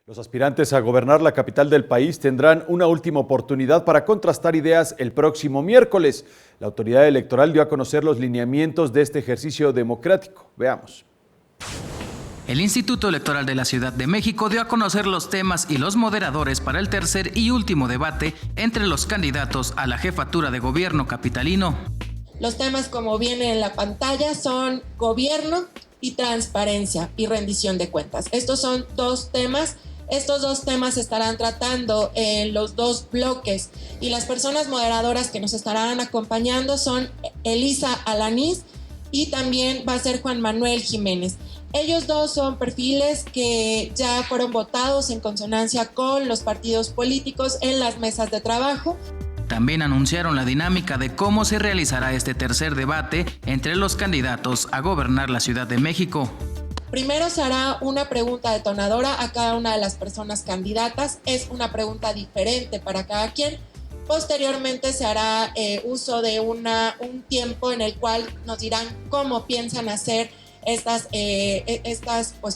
Los aspirantes a gobernar la capital del país tendrán una última oportunidad para contrastar ideas el próximo miércoles. La autoridad electoral dio a conocer los lineamientos de este ejercicio democrático. Veamos. El Instituto Electoral de la Ciudad de México dio a conocer los temas y los moderadores para el tercer y último debate entre los candidatos a la jefatura de gobierno capitalino. Los temas, como viene en la pantalla, son gobierno y transparencia y rendición de cuentas. Estos son dos temas. Estos dos temas se estarán tratando en los dos bloques y las personas moderadoras que nos estarán acompañando son Elisa Alanís y también va a ser Juan Manuel Jiménez. Ellos dos son perfiles que ya fueron votados en consonancia con los partidos políticos en las mesas de trabajo. También anunciaron la dinámica de cómo se realizará este tercer debate entre los candidatos a gobernar la Ciudad de México. Primero se hará una pregunta detonadora a cada una de las personas candidatas. Es una pregunta diferente para cada quien. Posteriormente se hará uso de un tiempo en el cual nos dirán cómo piensan hacer estas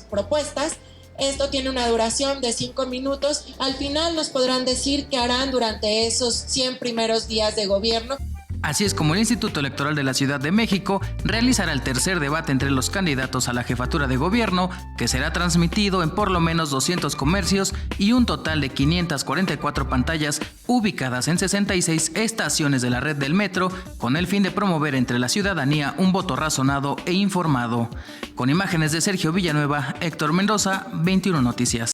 propuestas. Esto tiene una duración de 5 minutos. Al final nos podrán decir qué harán durante esos 100 primeros días de gobierno. Así es como el Instituto Electoral de la Ciudad de México realizará el tercer debate entre los candidatos a la jefatura de gobierno, que será transmitido en por lo menos 200 comercios y un total de 544 pantallas ubicadas en 66 estaciones de la red del metro, con el fin de promover entre la ciudadanía un voto razonado e informado. Con imágenes de Sergio Villanueva, Héctor Mendoza, 21 Noticias.